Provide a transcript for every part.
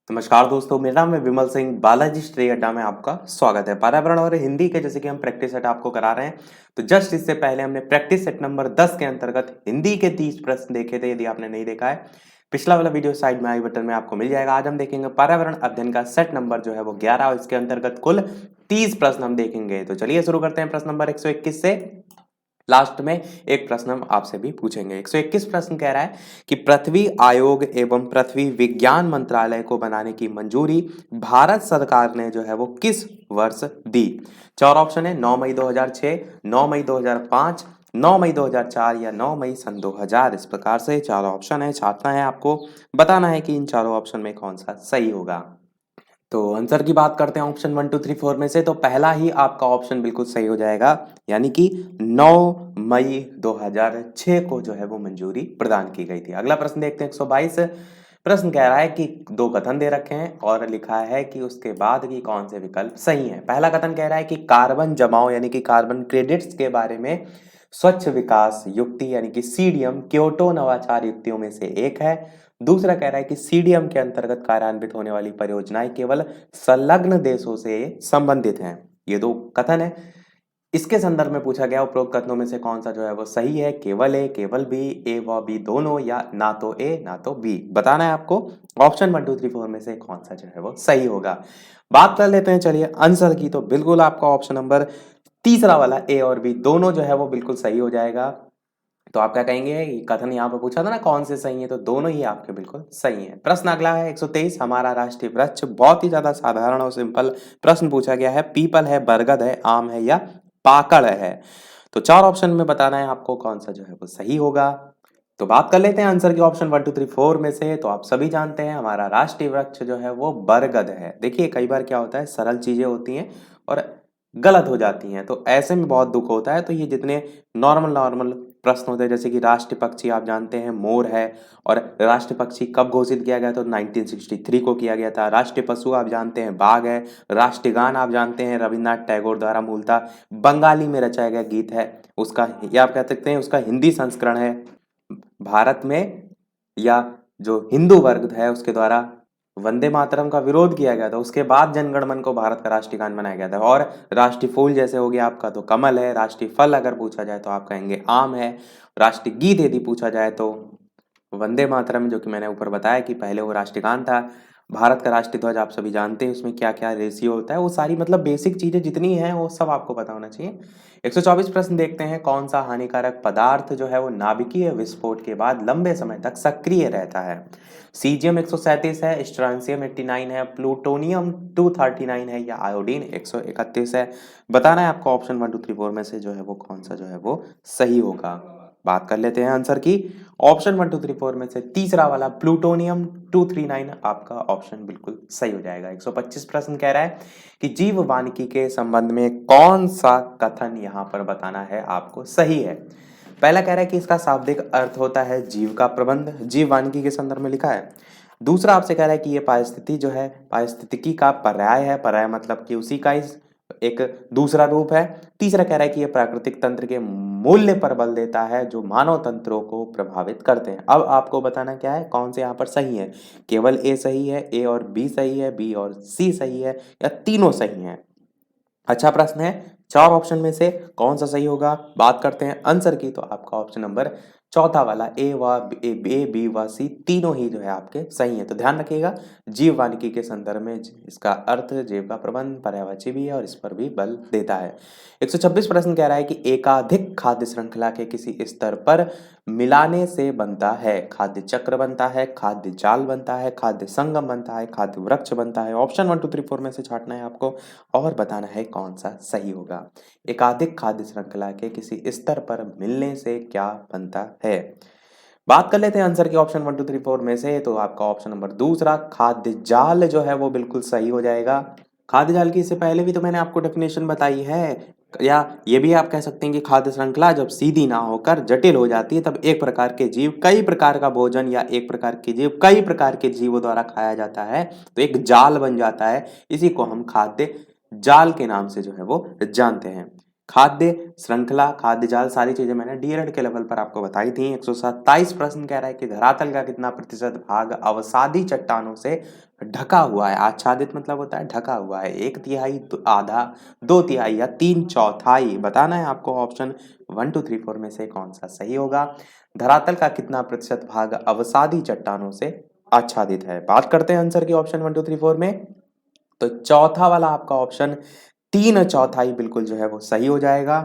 नमस्कार दोस्तों, मेरा नाम है विमल सिंह। बालाजी स्टडी अड्डा में आपका स्वागत है। पर्यावरण और हिंदी के जैसे कि हम प्रैक्टिस सेट आपको करा रहे हैं, तो जस्ट इससे पहले हमने प्रैक्टिस सेट नंबर 10 के अंतर्गत हिंदी के 30 प्रश्न देखे थे। यदि आपने नहीं देखा है, पिछला वाला वीडियो साइड में आई बटन में आपको मिल जाएगा। आज हम देखेंगे पर्यावरण अध्ययन का सेट नंबर जो है वो 11 और इसके अंतर्गत कुल 30 प्रश्न हम देखेंगे। तो चलिए शुरू करते हैं प्रश्न नंबर 121 से। लास्ट में एक प्रश्न हम आपसे भी पूछेंगे। 121 प्रश्न कह रहा है कि पृथ्वी आयोग एवं पृथ्वी विज्ञान मंत्रालय को बनाने की मंजूरी भारत सरकार ने जो है वो किस वर्ष दी? चार ऑप्शन है, 9 मई 2006, 9 मई 2005, 9 मई 2004 या 9 मई सन 2000। इस प्रकार से चार ऑप्शन है, छापना है आपको, बताना है कि इन चारों ऑप्शन में कौन सा सही होगा। तो आंसर की बात करते हैं ऑप्शन 1 2 3 4 में से, तो पहला ही आपका ऑप्शन बिल्कुल सही हो जाएगा, यानी कि 9 मई 2006 को जो है वो मंजूरी प्रदान की गई थी। अगला प्रश्न देखते हैं 122। प्रश्न कह रहा है कि दो कथन दे रखे हैं और लिखा है कि उसके बाद की कौन से विकल्प सही हैं। पहला कथन कह रहा है कि कार्बन जमाव यानी कि कार्बन क्रेडिट्स के बारे में स्वच्छ विकास युक्ति यानी कि सीडीएम क्योटो नवाचार युक्तियों में से एक है। दूसरा कह रहा है कि सीडीएम के अंतर्गत कार्यान्वित होने वाली परियोजनाएं केवल संलग्न देशों से संबंधित हैं। ये दो कथन है। इसके संदर्भ में पूछा गया उपरोक्त कथनों में से कौन सा जो है वो सही है? केवल ए, केवल बी, ए व बी दोनों, या ना तो ए ना तो बी। बताना है आपको ऑप्शन 1 2 3 4 में से कौन सा जो है वो सही होगा। बात कर लेते हैं चलिए आंसर की, तो बिल्कुल आपका ऑप्शन नंबर तीसरा वाला ए और बी दोनों जो है वो बिल्कुल सही हो जाएगा। तो आप क्या कहेंगे, ये कथन यहाँ पे पूछा था ना कौन से सही है, तो दोनों ही आपके बिल्कुल सही है। प्रश्न अगला है 123। हमारा राष्ट्रीय वृक्ष, बहुत ही ज्यादा साधारण और सिंपल प्रश्न पूछा गया है। पीपल है, बरगद है, आम है या पाकड़ है? तो चार ऑप्शन में बताना है आपको कौन सा जो है वो सही होगा। तो बात कर लेते हैं आंसर की ऑप्शन 1 2 3 4 में से। तो आप सभी जानते हैं हमारा राष्ट्रीय वृक्ष जो है वो बरगद है। देखिए कई बार क्या होता है, सरल चीजें होती हैं और गलत हो जाती हैं, तो ऐसे में बहुत दुख होता है। तो ये जितने नॉर्मल नॉर्मल प्रश्न होते हैं, जैसे कि राष्ट्रीय पक्षी आप जानते हैं मोर है, और राष्ट्रीय पक्षी कब घोषित किया गया? तो 1963 को किया गया था। राष्ट्रीय पशु आप जानते हैं बाघ है। राष्ट्रीय गान आप जानते हैं रविन्द्रनाथ टैगोर द्वारा मूलतः बंगाली में रचाया गया गीत है, उसका या आप कह सकते हैं उसका हिंदी संस्करण है। भारत में या जो हिंदू वर्ग है उसके द्वारा वंदे मातरम का विरोध किया गया था, उसके बाद जनगण मन को भारत का राष्ट्रीय गान बनाया गया था। और राष्ट्रीय फूल जैसे हो गया आपका तो कमल है। राष्ट्रीय फल अगर पूछा जाए तो आप कहेंगे आम है। राष्ट्रीय गीत यदि पूछा जाए तो वंदे मातरम, जो कि मैंने ऊपर बताया कि पहले वो राष्ट्रीय गान था। भारत का राष्ट्रीय ध्वज आप सभी जानते हैं उसमें क्या क्या रेशियो होता है, वो सारी मतलब बेसिक चीजें जितनी हैं वो सब आपको पता होना चाहिए। 124 प्रश्न देखते हैं। कौन सा हानिकारक पदार्थ जो है वो नाभिकीय विस्फोट के बाद लंबे समय तक सक्रिय रहता है? सीजियम 137 है, स्ट्रांसियम 89 है, प्लूटोनियम 239 है या आयोडीन 131 है। बताना है आपको ऑप्शन 1 2 3 4 में से जो है वो कौन सा जो है वो सही होगा। बात कर लेते हैं आंसर की। ऑप्शन 1 2 3 4 में से तीसरा वाला प्लूटोनियम 239 आपका ऑप्शन बिल्कुल सही हो जाएगा। 125 प्रश्न कह रहा है कि जीव वानिकी के संबंध में कौन सा कथन यहाँ पर बताना है आपको सही है। पहला कह रहा है कि इसका शाब्दिक अर्थ होता है जीव का प्रबंध, जीव वानिकी के संदर्भ में लिखा है। दूसरा आपसे कह रहा है कि ये पारिस्थिति जो है पारिस्थितिकी का पर्याय है, पर्याय मतलब कि उसी का एक दूसरा रूप है। तीसरा कह रहा है कि यह प्राकृतिक तंत्र के मूल्य पर बल देता है जो मानव तंत्रों को प्रभावित करते हैं। अब आपको बताना क्या है कौन से यहाँ पर सही है। केवल ए सही है, ए और बी सही है, बी और सी सही है, या तीनों सही है? अच्छा प्रश्न है। चार ऑप्शन में से कौन सा सही होगा? बात करते हैं आंसर की, तो आपका ऑप्शन नंबर चौथा वाला ए बी व सी तीनों ही जो है आपके सही है। तो ध्यान रखिएगा जीव वानिकी के संदर्भ में इसका अर्थ जीव का प्रबंध पर्यायवाची भी है और इस पर भी बल देता है। 126 प्रश्न कह रहा है कि एकाधिक खाद्य श्रृंखला के किसी स्तर पर मिलाने से बनता है? खाद्य चक्र बनता है, खाद्य जाल बनता है, खाद्य संगम बनता है, खाद्य वृक्ष बनता है? ऑप्शन 1 2 3 4 में से छांटना है आपको और बताना है कौन सा सही होगा। एकाधिक खाद्य श्रृंखला के किसी स्तर पर मिलने से क्या बनता है? बात कर लेते हैं आंसर के ऑप्शन 1 2 3 4 में से। तो आपका ऑप्शन नंबर दूसरा खाद्य जाल जो है वो बिल्कुल सही हो जाएगा। खाद्य जाल की इससे पहले भी तो मैंने आपको डेफिनेशन बताई है, या ये भी आप कह सकते हैं कि खाद्य श्रृंखला जब सीधी ना होकर जटिल हो जाती है तब एक प्रकार के जीव कई प्रकार का भोजन या एक प्रकार के जीव कई प्रकार के जीवों द्वारा खाया जाता है, तो एक जाल बन जाता है। इसी को हम खाद्य जाल के नाम से जो है वो जानते हैं। खाद्य श्रृंखला, खाद्य जाल, सारी चीजें मैंने डीएलएड के लेवल पर आपको बताई थी। 127 प्रश्न कह रहा है कि धरातल का कितना प्रतिशत भाग अवसादी चट्टानों से ढका हुआ है। आच्छादित मतलब होता है ढका हुआ है। 1/3, आधा, 2/3 या 3/4। बताना है आपको ऑप्शन 1 2 3 4 में से कौन सा सही होगा। धरातल का कितना प्रतिशत भाग अवसादी चट्टानों से आच्छादित है। बात करते हैं आंसर की ऑप्शन 1 2 3 4 में। तो चौथा वाला आपका ऑप्शन 3/4 बिल्कुल जो है वो सही हो जाएगा।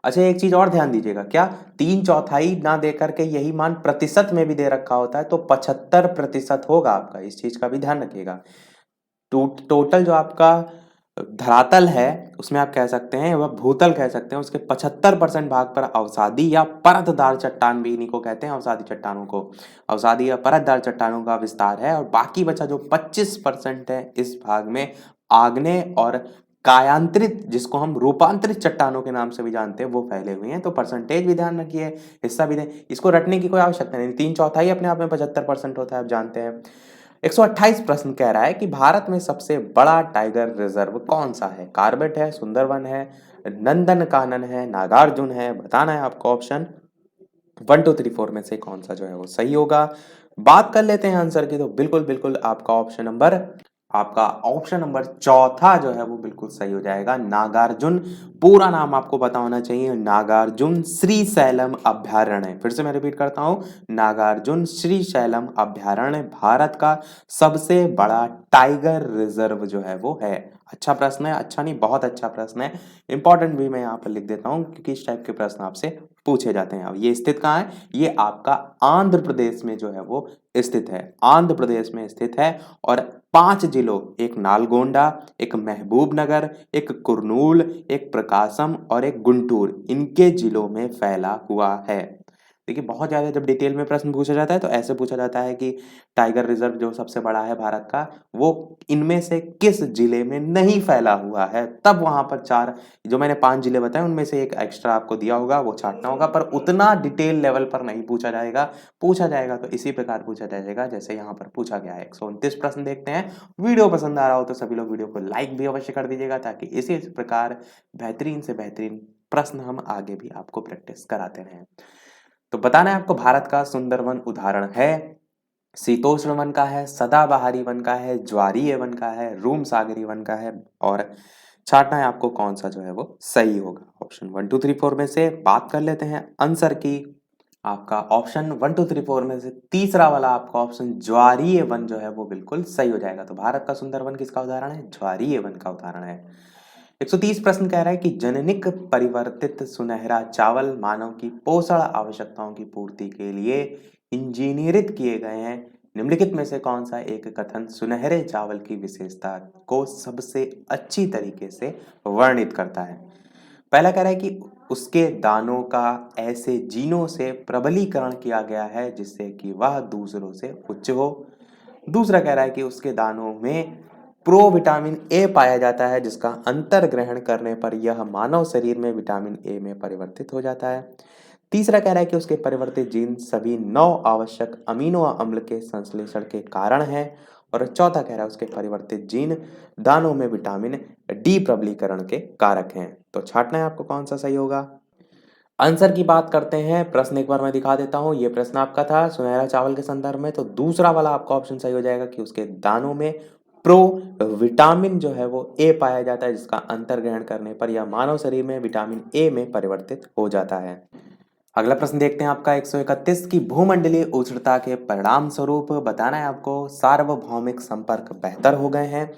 अच्छा, एक चीज और ध्यान दीजिएगा, क्या 3/4 ना दे करके यही मान प्रतिशत में भी दे रखा होता है तो 75% होगा आपका। इस चीज का भी ध्यान रखिएगा। टोटल जो आपका धरातल है उसमें आप कह सकते हैं वह भूतल कह सकते हैं, उसके 75% भाग पर अवसादी या परतदार चट्टान भी इन्हीं को कहते हैं। अवसादी चट्टानों को अवसादी या परतदार चट्टानों का विस्तार है। और बाकी बचा जो 25% है इस भाग में आग्नेय और कायांतरित, जिसको हम रूपांतरित चट्टानों के नाम से भी जानते हैं, वो फैले हुए हैं। तो परसेंटेज भी ध्यान रखिए, हिस्सा भी दें। इसको रटने की कोई आवश्यकता नहीं। 3/4 अपने आप में 75% होता है, आप जानते हैं। 128 प्रश्न कह रहा है कि भारत में सबसे बड़ा टाइगर रिजर्व कौन सा है। कार्बेट है, सुंदरवन है, नंदनकानन है, नागार्जुन है। बताना है आपको ऑप्शन 1 2 3 4 में से कौन सा जो है वो सही होगा। बात कर लेते हैं आंसर की। तो बिल्कुल बिल्कुल आपका ऑप्शन नंबर चौथा जो है वो बिल्कुल सही हो जाएगा। नागार्जुन, पूरा नाम आपको पता होना चाहिए, नागार्जुन श्रीशैलम अभयारण्य। फिर से मैं रिपीट करता हूं, नागार्जुन श्रीशैलम अभयारण्य भारत का सबसे बड़ा टाइगर रिजर्व जो है वो है। अच्छा प्रश्न है, अच्छा नहीं बहुत अच्छा प्रश्न है। इंपॉर्टेंट भी मैं यहाँ पर लिख देता हूँ क्योंकि इस टाइप के प्रश्न आपसे पूछे जाते हैं। अब ये स्थित कहाँ है, ये आपका आंध्र प्रदेश में जो है वो स्थित है। आंध्र प्रदेश में स्थित है। और 5 जिलों, एक नालगोंडा, एक महबूबनगर, एक कुर्नूल, एक प्रकाशम और एक गुंटूर, इनके जिलों में फैला हुआ है। देखिए, बहुत ज्यादा जब डिटेल में प्रश्न पूछा जाता है तो ऐसे पूछा जाता है कि टाइगर रिजर्व जो सबसे बड़ा है भारत का, वो इनमें से किस जिले में नहीं फैला हुआ है। तब वहां पर 4, जो मैंने 5 जिले बताए उनमें से एक एक्स्ट्रा आपको दिया होगा, वो छांटना होगा। पर उतना डिटेल लेवल पर नहीं पूछा जाएगा। पूछा जाएगा तो इसी प्रकार पूछा जाएगा जैसे यहाँ पर पूछा गया है। 129 प्रश्न देखते हैं। वीडियो पसंद आ रहा हो तो सभी लोग वीडियो को लाइक भी अवश्य कर दीजिएगा, ताकि इसी प्रकार बेहतरीन से बेहतरीन प्रश्न हम आगे भी आपको प्रैक्टिस कराते रहें। तो बताना है आपको, भारत का सुंदरवन उदाहरण है, शीतोष्ण वन का है, सदाबहारी वन का है, ज्वारीय वन का है, रूम सागरी वन का है। और छांटना है आपको कौन सा जो है वो सही होगा। ऑप्शन 1 2 3 4 में से बात कर लेते हैं आंसर की। आपका ऑप्शन 1 2 3 4 में से तीसरा वाला आपका ऑप्शन ज्वारीय वन जो है वो बिल्कुल सही हो जाएगा। तो भारत का सुंदरवन किसका उदाहरण है, ज्वारीय वन का उदाहरण है। 130 प्रश्न कह रहा है कि जननिक परिवर्तित सुनहरा चावल मानव की पोषण आवश्यकताओं की पूर्ति के लिए इंजीनियरित किए गए हैं। निम्नलिखित में से कौन सा एक कथन सुनहरे चावल की विशेषता को सबसे अच्छी तरीके से वर्णित करता है। पहला कह रहा है कि उसके दानों का ऐसे जीनों से प्रबलीकरण किया गया है जिससे कि वह दूसरों से उच्च हो। दूसरा कह रहा है कि उसके दानों में प्रो विटामिन ए पाया जाता है जिसका अंतर ग्रहण करने पर यह मानव शरीर में विटामिन ए में परिवर्तित हो जाता है। तीसरा कह रहा है कि उसके परिवर्तित जीन सभी 9 आवश्यक अमीनो अम्ल के संश्लेषण के कारण है। और चौथा कह रहा है उसके परिवर्तित जीन दानों में विटामिन डी प्रबलीकरण के कारक हैं। तो छांटना है आपको कौन सा सही होगा। आंसर की बात करते हैं। प्रश्न एक बार मैं दिखा देता हूं। ये प्रश्न आपका था सुनहरा चावल के संदर्भ में। तो दूसरा वाला आपका ऑप्शन सही हो जाएगा कि उसके दानों में प्रो विटामिन जो है वो ए पाया जाता है जिसका अंतर ग्रहण करने पर यह मानव शरीर में विटामिन ए में परिवर्तित हो जाता है। अगला प्रश्न देखते हैं आपका 131 की भूमंडलीय उष्णता के परिणाम स्वरूप बताना है आपको, सार्वभौमिक संपर्क बेहतर हो गए हैं,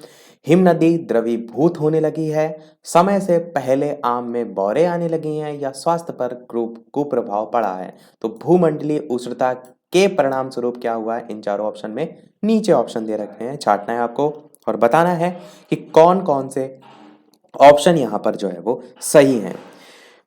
हिम नदी द्रवीभूत होने लगी है, समय से पहले आम में बौरे आने लगी हैं, या स्वास्थ्य पर कुप्रभाव पड़ा है। तो भूमंडलीय उष्णता के परिणाम स्वरूप क्या हुआ है, इन चारों ऑप्शन में नीचे ऑप्शन दे रखे हैं, छांटना है आपको और बताना है कि कौन कौन से ऑप्शन यहाँ पर जो है वो सही हैं।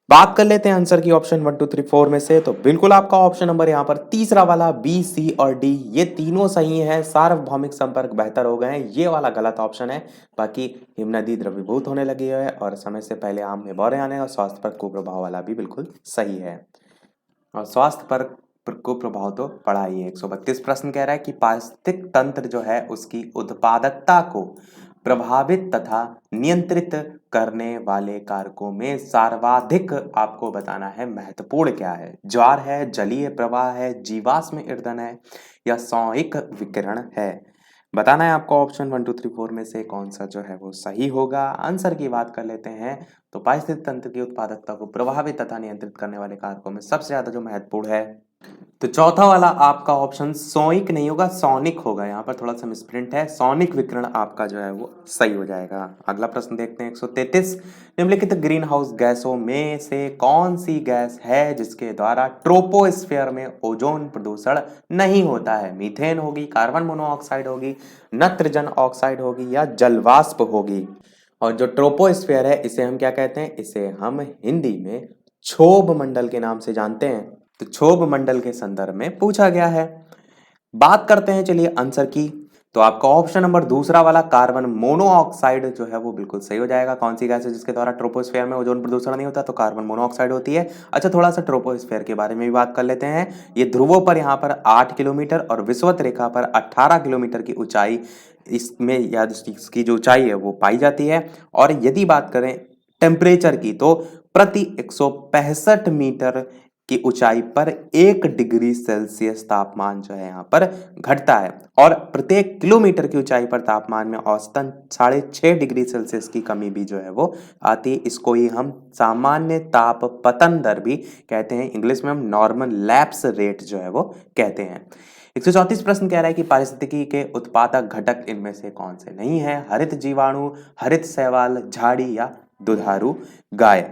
बात कर लेते हैं आंसर की ऑप्शन 1 2 3 4 में से। तो बिल्कुल आपका ऑप्शन नंबर यहाँ पर तीसरा वाला बी सी और डी, ये तीनों सही हैं। सार्वभौमिक संपर्क बेहतर हो गए हैं, ये वाला गलत ऑप्शन है। बाकी हिम नदी द्रवीभूत होने लगी है और समय से पहले आम में बौरे आने और स्वास्थ्य पर कुप्रभाव वाला भी बिल्कुल सही है। और स्वास्थ्य पर कुप्रभाव तो पड़ा ही है। 132 प्रश्न कह रहा है कि पारिस्थितिक तंत्र जो है उसकी उत्पादकता को प्रभावित तथा नियंत्रित करने वाले कारकों में सर्वाधिक आपको बताना है महत्वपूर्ण क्या है। ज्वार है, जलीय प्रवाह है, जीवाश्म ईंधन है या सौइक विकिरण है। बताना है आपको ऑप्शन 1 2 3 4 में से कौन सा जो है वो सही होगा। आंसर की बात कर लेते हैं तो पारिस्थितिक तंत्र की उत्पादकता को प्रभावित तथा नियंत्रित करने वाले कारकों में सबसे ज्यादा जो महत्वपूर्ण है तो चौथा वाला आपका ऑप्शन सोइक नहीं होगा, सोनिक होगा। यहाँ पर थोड़ा सा मिसप्रिंट है, सोनिक विकिरण आपका जो है वो सही हो जाएगा। अगला प्रश्न देखते हैं 133। निम्नलिखित ग्रीन हाउस गैसों में से कौन सी गैस है जिसके द्वारा ट्रोपोस्फीयर में ओजोन प्रदूषण नहीं होता है। मीथेन होगी, कार्बन मोनोऑक्साइड होगी, नत्रजन ऑक्साइड होगी या जलवाष्प होगी। और जो ट्रोपोस्फीयर है इसे हम क्या कहते हैं, इसे हम हिंदी में क्षोभ मंडल के नाम से जानते हैं। तो क्षोभ मंडल के संदर्भ में पूछा गया है। बात करते हैं चलिए आंसर की। तो आपका ऑप्शन नंबर दूसरा वाला कार्बन मोनोऑक्साइड जो है वो बिल्कुल सही हो जाएगा। कौन सी गैस है जिसके द्वारा ट्रोपोस्फेयर में ओजोन प्रदूषण नहीं होता, तो कार्बन मोनोऑक्साइड होती है। अच्छा, थोड़ा सा ट्रोपोस्फेयर के बारे में भी बात कर लेते हैं। ये ध्रुवों पर यहाँ पर 8 किलोमीटर और विषुवत रेखा पर 18 किलोमीटर की ऊंचाई इसमें या इसकी जो ऊंचाई है वो पाई जाती है। और यदि बात करें टेम्परेचर की तो प्रति 165 मीटर की ऊंचाई पर 1 डिग्री सेल्सियस तापमान जो है यहाँ पर घटता है और प्रत्येक किलोमीटर की ऊंचाई पर तापमान में औसतन 6.5 डिग्री सेल्सियस की कमी भी जो है वो आती है। इसको ही हम सामान्य ताप पतन दर भी कहते हैं, इंग्लिश में हम नॉर्मल लैप्स रेट जो है वो कहते हैं। 134 प्रश्न कह रहा है कि पारिस्थितिकी के उत्पादक घटक इनमें से कौन से नहीं है। हरित जीवाणु, हरित शैवाल, झाड़ी या दुधारू गाय।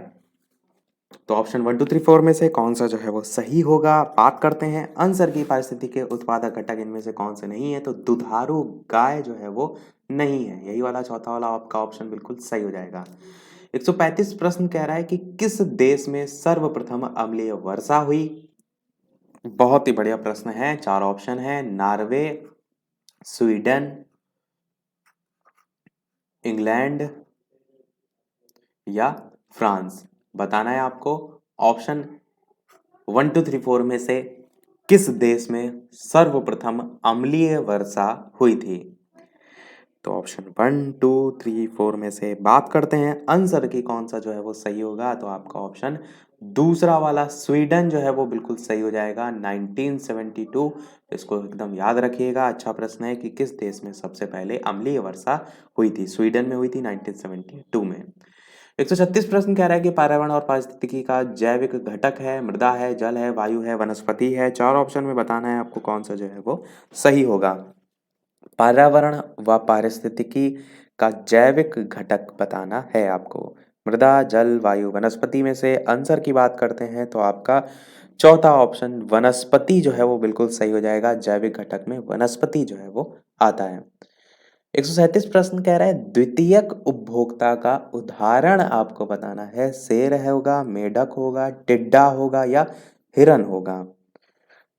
तो ऑप्शन 1 2 3 4 में से कौन सा जो है वो सही होगा। बात करते हैं आंसर की। पारिस्थितिकी के उत्पादक घटक इनमें से कौन से नहीं है, तो दुधारू गाय जो है वो नहीं है। यही वाला चौथा वाला आपका ऑप्शन बिल्कुल सही हो जाएगा। 135 प्रश्न कह रहा है कि किस देश में सर्वप्रथम अम्लीय वर्षा हुई। बहुत ही बढ़िया प्रश्न है। 4 ऑप्शन है, नॉर्वे, स्वीडन, इंग्लैंड या फ्रांस। बताना है आपको ऑप्शन 1 2 3 4 में से किस देश में सर्वप्रथम अम्लीय वर्षा हुई थी। तो ऑप्शन 1 2 3 4 में से बात करते हैं आंसर की कौन सा जो है वो सही होगा। तो आपका ऑप्शन दूसरा वाला स्वीडन जो है वो बिल्कुल सही हो जाएगा। 1972, इसको एकदम याद रखिएगा। अच्छा प्रश्न है कि किस देश में सबसे पहले अम्लीय वर्षा हुई थी। स्वीडन में हुई थी 1972 में। 136 प्रश्न कह रहा है कि पर्यावरण और पारिस्थितिकी का जैविक घटक है। मृदा है, जल है, वायु है, वनस्पति है। 4 ऑप्शन में बताना है आपको कौन सा जो है वो सही होगा। पर्यावरण व पारिस्थितिकी का जैविक घटक बताना है आपको। मृदा, जल, वायु, वनस्पति में से आंसर की बात करते हैं तो आपका चौथा ऑप्शन वनस्पति जो है वो बिल्कुल सही हो जाएगा। जैविक घटक में वनस्पति जो है वो आता है। 137 प्रश्न कह रहा है द्वितीयक उपभोक्ता का उदाहरण आपको बताना है। शेर होगा, मेढक होगा, टिड्डा होगा या हिरन होगा।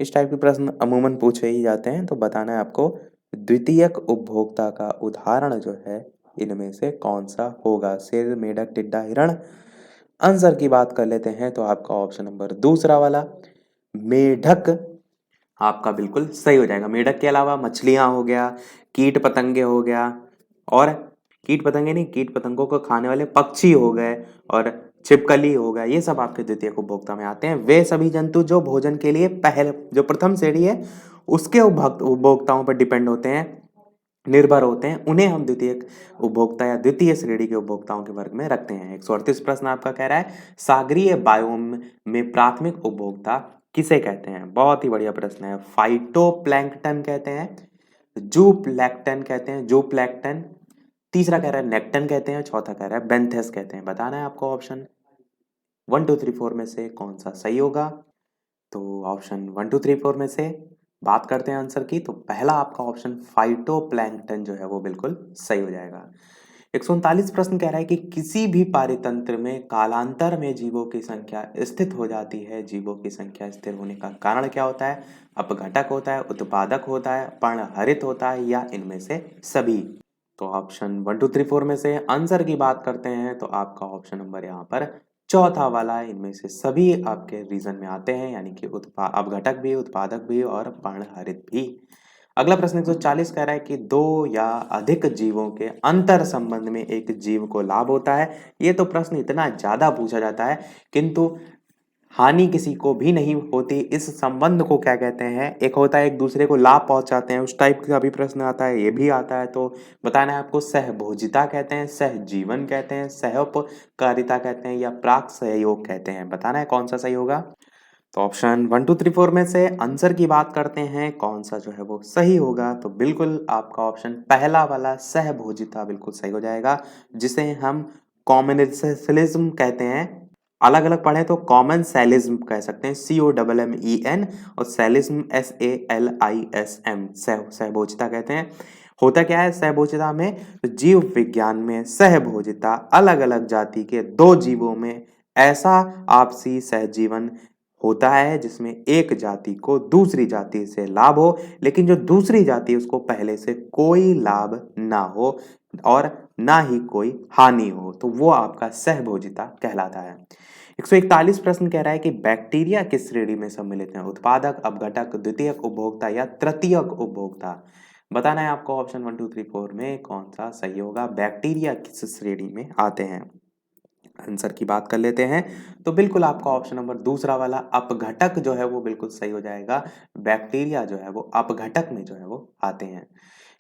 इस टाइप के प्रश्न अमूमन पूछे ही जाते हैं, तो बताना है आपको द्वितीयक उपभोक्ता का उदाहरण जो है इनमें से कौन सा होगा। शेर, मेढक, टिड्डा, हिरण। आंसर की बात कर लेते हैं तो आपका ऑप्शन नंबर दूसरा वाला मेढक आपका बिल्कुल सही हो जाएगा। मेढक के अलावा मछलियां हो गया, कीट पतंगे हो गया और कीट पतंगे नहीं, कीट पतंगों को खाने वाले पक्षी हो गए और छिपकली हो गया, ये सब आपके द्वितीय उपभोक्ता में आते हैं। वे सभी जंतु जो भोजन के लिए पहले जो प्रथम श्रेणी है उसके उपभोक्ताओं पर डिपेंड होते हैं, निर्भर होते हैं, उन्हें हम द्वितीय उपभोक्ता या द्वितीय श्रेणी के उपभोक्ताओं के वर्ग में रखते हैं। 138 प्रश्न आपका कह रहा है सागरीय बायोम में प्राथमिक उपभोक्ता किसे कहते हैं। बहुत ही बढ़िया प्रश्न है। फाइटोप्लैंक्टन कहते हैं, जूप्लैंक्टन कहते हैं, जूप्लैंक्टन। तीसरा कह रहा है नेक्टन कहते हैं, चौथा कह रहा है बेंथेस कहते हैं। बताना है आपको ऑप्शन 1 2 3 4 में से कौन सा सही होगा। तो ऑप्शन 1 2 3 4 में से बात करते हैं आंसर की, तो पहला आपका ऑप्शन फाइटोप्लैंक्टन जो है वो बिल्कुल सही हो जाएगा। 139 प्रश्न कह रहा है कि किसी भी पारितंत्र में कालांतर में जीवों की संख्या स्थित हो जाती है। जीवों की संख्या स्थिर होने का कारण क्या होता है। अपघटक होता है, उत्पादक होता है, पर्णहरित होता है या इनमें से सभी। तो ऑप्शन 1 2 3 4 में से आंसर की बात करते हैं तो आपका ऑप्शन नंबर यहाँ पर चौथा वाला है। इनमें से सभी आपके रीजन में आते हैं, यानी कि अपघटक भी, उत्पादक भी और पर्णहरित भी। अगला प्रश्न 140 कह रहा है कि दो या अधिक जीवों के अंतर संबंध में एक जीव को लाभ होता है। ये तो प्रश्न इतना ज्यादा पूछा जाता है, किंतु हानि किसी को भी नहीं होती। इस संबंध को क्या कहते हैं? एक होता है एक दूसरे को लाभ पहुंचाते हैं, उस टाइप का भी प्रश्न आता है, ये भी आता है। तो बताना है आपको, सहभोजिता कहते हैं, सहजीवन कहते हैं, सहोपकारिता कहते हैं, या प्राक सहयोग कहते हैं। बताना है कौन सा सही होगा। तो ऑप्शन 1 2 3 4 में से आंसर की बात करते हैं, कौन सा जो है वो सही होगा। तो बिल्कुल आपका ऑप्शन पहला वाला सहभोजिता बिल्कुल सही हो जाएगा, जिसे हम कॉमनसेलिज्म कहते हैं। अलग अलग पढ़े तो कॉमन सेलिज्म कह सकते हैं, COMMEN, और सेलिज्म SALISM, सहभोजिता कहते हैं। होता क्या है सहभोजिता में? तो जीव विज्ञान में सहभोजिता अलग अलग जाति के दो जीवों में ऐसा आपसी सहजीवन होता है जिसमें एक जाति को दूसरी जाति से लाभ हो, लेकिन जो दूसरी जाति उसको पहले से कोई लाभ ना हो और ना ही कोई हानि हो, तो वो आपका सहभोजिता कहलाता है। 141 प्रश्न कह रहा है कि बैक्टीरिया किस श्रेणी में सम्मिलित हैं? उत्पादक, अपघटक, द्वितीयक उपभोक्ता या तृतीयक उपभोक्ता। बताना है आपको ऑप्शन 1 2 3 4 में कौन सा सही होगा। बैक्टीरिया किस श्रेणी में आते हैं? आंसर की बात कर लेते हैं, तो बिल्कुल आपका ऑप्शन नंबर दूसरा वाला अपघटक जो है वो बिल्कुल सही हो जाएगा। बैक्टीरिया जो है वो अपघटक में जो है वो आते हैं।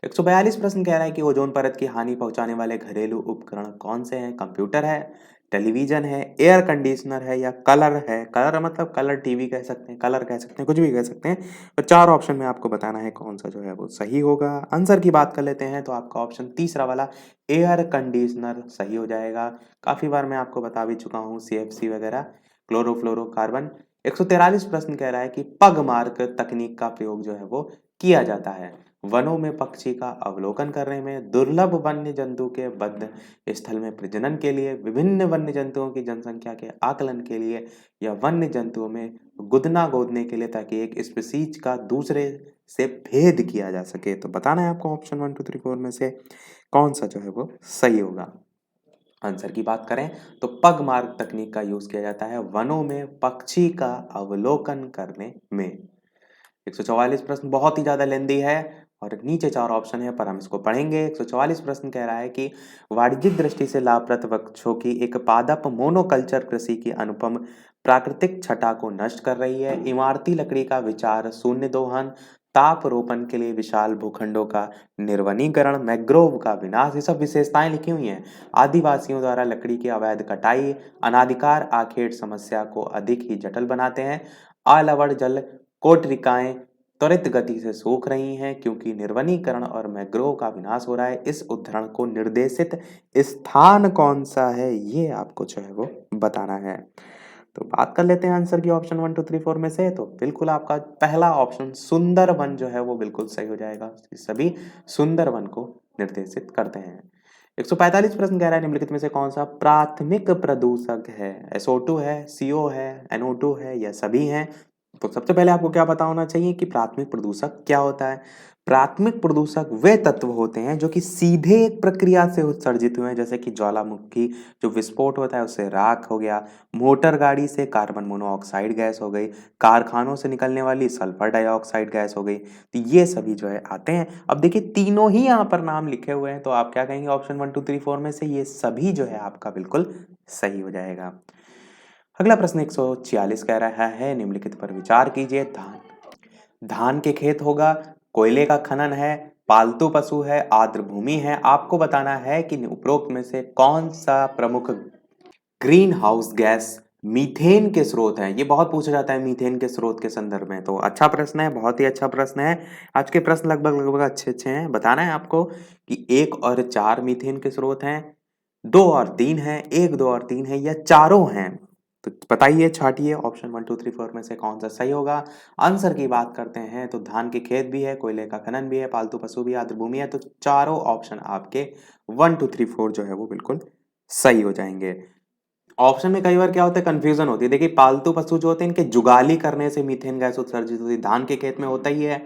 142 प्रश्न कह रहा है कि ओजोन परत की हानि पहुंचाने वाले घरेलू उपकरण कौन से हैं? कंप्यूटर है, टेलीविजन है, एयर कंडीशनर है, या कलर है। कलर मतलब कलर टीवी कह सकते हैं, कलर कह सकते हैं, कुछ भी कह सकते हैं। तो चार ऑप्शन में आपको बताना है कौन सा जो है वो सही होगा। आंसर की बात कर लेते हैं, तो आपका ऑप्शन तीसरा वाला एयर कंडीशनर सही हो जाएगा। काफी बार मैं आपको बता भी चुका हूँ, CFC वगैरह, क्लोरोफ्लोरोकार्बन। 143 प्रश्न कह रहा है कि पगमार्क तकनीक का प्रयोग जो है वो किया जाता है वनों में पक्षी का अवलोकन करने में, दुर्लभ वन्य जंतु के बद्ध स्थल में प्रजनन के लिए, विभिन्न वन्य जंतुओं की जनसंख्या के आकलन के लिए, या वन्य जंतुओं में गुदना गोदने के लिए, ताकि एक स्पीसीज का दूसरे से भेद किया जा सके। तो बताना है आपको ऑप्शन 1 2 3 4 में से कौन सा जो है वो सही होगा। आंसर की बात करें तो पगमार्क तकनीक का यूज किया जाता है वनों में पक्षी का अवलोकन करने में। 144 प्रश्न बहुत ही ज्यादा लेंदी है और नीचे चार ऑप्शन है, पर हम इसको पढ़ेंगे। 144 प्रश्न कह रहा है कि वाणिज्यिक दृष्टि से लाभप्रद वृक्षों की एक पादप मोनोकल्चर कृषि की अनुपम प्राकृतिक छटा को नष्ट कर रही है। इमारती लकड़ी का विचार शून्य दोहन, ताप रोपण के लिए विशाल भूखंडों का निर्वनीकरण, मैंग्रोव का विनाश, ये सब विशेषताएं लिखी हुई हैं। आदिवासियों द्वारा लकड़ी की अवैध कटाई अनाधिकार आखेट समस्या को अधिक ही जटिल बनाते हैं। अलवड़ जल कोटरिकाएं त्वरित गति से सूख रही हैं क्योंकि निर्वनीकरण और मैंग्रोव का विनाश हो रहा है। इस उद्धरण को निर्देशित स्थान कौन सा है, ये आपको जो है वो बताना है। तो बात कर लेते हैं आंसर की ऑप्शन 1 2 3 4 में से। तो बिल्कुल आपका पहला ऑप्शन सुंदर वन जो है वो बिल्कुल सही हो जाएगा। सभी सुंदर वन को निर्देशित करते हैं। 145 प्रश्न कह रहा है निम्नलिखित में से कौन सा प्राथमिक प्रदूषक है? SO2 है, CO है, NO2 है, या सभी हैं। तो सबसे पहले आपको क्या पता होना चाहिए कि प्राथमिक प्रदूषक क्या होता है। प्राथमिक प्रदूषक वे तत्व होते हैं जो कि सीधे एक प्रक्रिया से उत्सर्जित हुए हैं, जैसे कि ज्वालामुखी जो विस्फोट होता है उससे राख हो गया, मोटर गाड़ी से कार्बन मोनोऑक्साइड गैस हो गई, कारखानों से निकलने वाली सल्फर डाइऑक्साइड गैस हो गई। तो ये सभी जो है आते हैं। अब देखिए तीनों ही यहाँ पर नाम लिखे हुए हैं, तो आप क्या कहेंगे ऑप्शन 1 2 3 4 में से ये सभी जो है आपका बिल्कुल सही हो जाएगा। अगला प्रश्न 146 कह रहा है निम्नलिखित पर विचार कीजिए। धान धान के खेत होगा, कोयले का खनन है, पालतू पशु है, आर्द्र भूमि है। आपको बताना है कि उपरोक्त में से कौन सा प्रमुख ग्रीन हाउस गैस मीथेन के स्रोत हैं। ये बहुत पूछा जाता है मीथेन के स्रोत के संदर्भ में। तो अच्छा प्रश्न है, बहुत ही अच्छा प्रश्न है। आज के प्रश्न लगभग लगभग अच्छे अच्छे हैं। बताना है आपको कि 1 और 4 मीथेन के स्रोत हैं, 2 और 3 हैं, 1 2 और 3 है, या चारों हैं। तो बताइए, छाटिए ऑप्शन 1 2 3 4 में से कौन सा सही होगा। आंसर की बात करते हैं तो धान के खेत भी है, कोयले का खनन भी है, पालतू पशु भी, आर्द्र भूमि है। तो चारों ऑप्शन आपके 1 2 3 4 जो है वो बिल्कुल सही हो जाएंगे। ऑप्शन में कई बार क्या होता है, कंफ्यूजन होती है। देखिए पालतू पशु जो होते हैं इनके जुगाली करने से मीथेन गैस उत्सर्जित होती है, धान के खेत में होता ही है।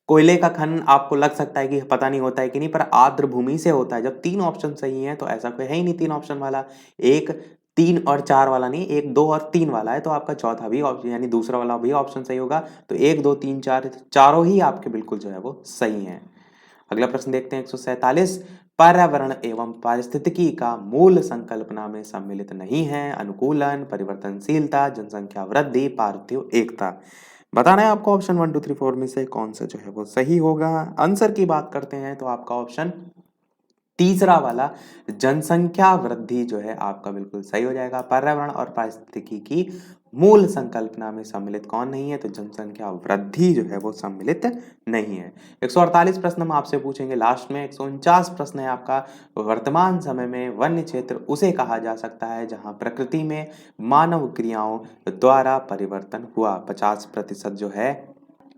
कोयले का खनन आपको लग सकता है कि पता नहीं होता है कि नहीं, पर आर्द्र भूमि से होता है। जब तीन ऑप्शन सही हैं तो ऐसा कोई है ही नहीं तीन ऑप्शन वाला। 1 3 और 4 वाला नहीं, 1, 2 और 3 वाला है, तो आपका चौथा भी ऑप्शन यानी दूसरा वाला भी ऑप्शन सही होगा। तो 1, 2, 3, 4 चारों ही आपके बिल्कुल जो है वो सही हैं। अगला प्रश्न देखते हैं 147। पर्यावरण एवं पारिस्थितिकी का मूल संकल्पना में सम्मिलित नहीं है। अनुकूलन, परिवर्तनशीलता, जनसंख्या वृद्धि, पार्थिव एकता। बताना है आपको ऑप्शन 1, 2, 3, 4 में से कौन सा जो है वो सही होगा। आंसर की बात करते हैं तो आपका ऑप्शन तीसरा वाला जनसंख्या वृद्धि जो है आपका बिल्कुल सही हो जाएगा। पर्यावरण और पारिस्थितिकी की मूल संकल्पना में सम्मिलित कौन नहीं है, तो जनसंख्या वृद्धि जो है वो सम्मिलित नहीं है। 148 प्रश्न हम आपसे पूछेंगे लास्ट में। 149 प्रश्न है आपका, वर्तमान समय में वन्य क्षेत्र उसे कहा जा सकता है जहां प्रकृति में मानव क्रियाओं द्वारा परिवर्तन हुआ। 50% जो है,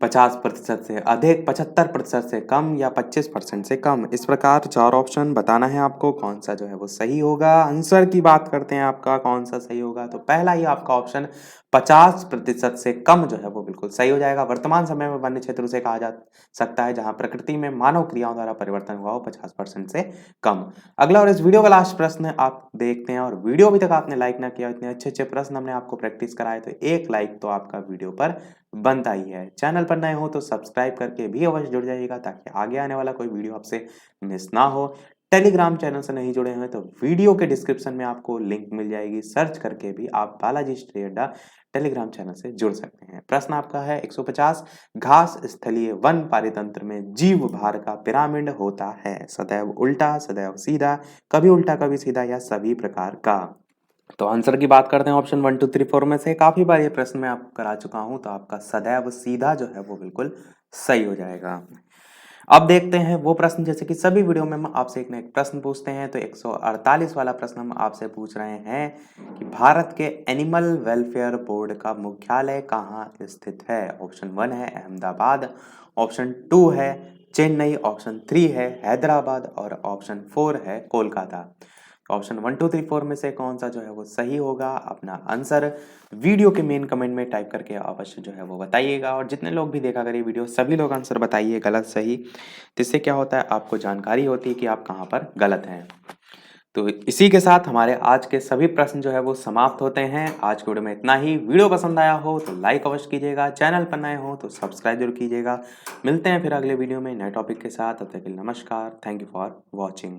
50% से अधिक, 75% से कम या 25% से कम, इस प्रकार 4 ऑप्शन बताना है आपको कौन सा जो है वो सही होगा। आंसर की बात करते हैं आपका कौन सा सही होगा, तो पहला ही आपका ऑप्शन 50% से कम जो है वो बिल्कुल सही हो जाएगा। वर्तमान समय में वन्य क्षेत्र उसे कहा जा सकता है जहां प्रकृति में मानव क्रियाओं द्वारा परिवर्तन हुआ हो 50% से कम। अगला और इस वीडियो का लास्ट प्रश्न आप देखते हैं, और वीडियो अभी तक आपने लाइक ना किया, इतने अच्छे अच्छे प्रश्न हमने आपको प्रैक्टिस कराए, तो एक लाइक तो आपका वीडियो पर बनता ही है। चैनल पर नए हो तो सब्सक्राइब करके भी अवश्य जुड़ जाइएगा ताकि आगे आने वाला कोई वीडियो आपसे मिस ना हो। टेलीग्राम चैनल से नहीं जुड़े हैं तो वीडियो के डिस्क्रिप्शन में आपको लिंक मिल जाएगी, सर्च करके भी आप बालाजी स्टडी अड्डा टेलीग्राम चैनल से जुड़ सकते हैं। प्रश्न आपका है 150। घास स्थलीय वन पारितंत्र में जीव भार का पिरामिड होता है। सदैव उल्टा, सदैव सीधा, कभी उल्टा कभी सीधा, या सभी प्रकार का। तो आंसर की बात करते हैं ऑप्शन 1, 2, 3, 4 में से। काफी बार ये प्रश्न मैं आपको करा चुका हूं, तो आपका सदैव सीधा जो है वो बिल्कुल सही हो जाएगा। अब देखते हैं वो प्रश्न, जैसे कि सभी वीडियो में हम आपसे एक ना एक प्रश्न पूछते हैं, तो 148 वाला प्रश्न हम आपसे पूछ रहे हैं कि भारत के एनिमल वेलफेयर बोर्ड का मुख्यालय कहाँ स्थित है। ऑप्शन 1 है अहमदाबाद, ऑप्शन 2 है चेन्नई, ऑप्शन 3 है हैदराबाद, और ऑप्शन 4 है कोलकाता। ऑप्शन 1, 2, 3, 4 में से कौन सा जो है वो सही होगा, अपना आंसर वीडियो के मेन कमेंट में टाइप करके अवश्य जो है वो बताइएगा। और जितने लोग भी देखा करिए वीडियो, सभी लोग आंसर बताइए गलत सही, जिससे क्या होता है आपको जानकारी होती है कि आप कहाँ पर गलत हैं। तो इसी के साथ हमारे आज के सभी प्रश्न जो है वो समाप्त होते हैं। आज के वीडियो में इतना ही। वीडियो पसंद आया हो तो लाइक अवश्य कीजिएगा, चैनल पर नए हो तो सब्सक्राइब जरूर कीजिएगा। मिलते हैं फिर अगले वीडियो में नए टॉपिक के साथ। तब तक के लिए नमस्कार। Thank you for watching.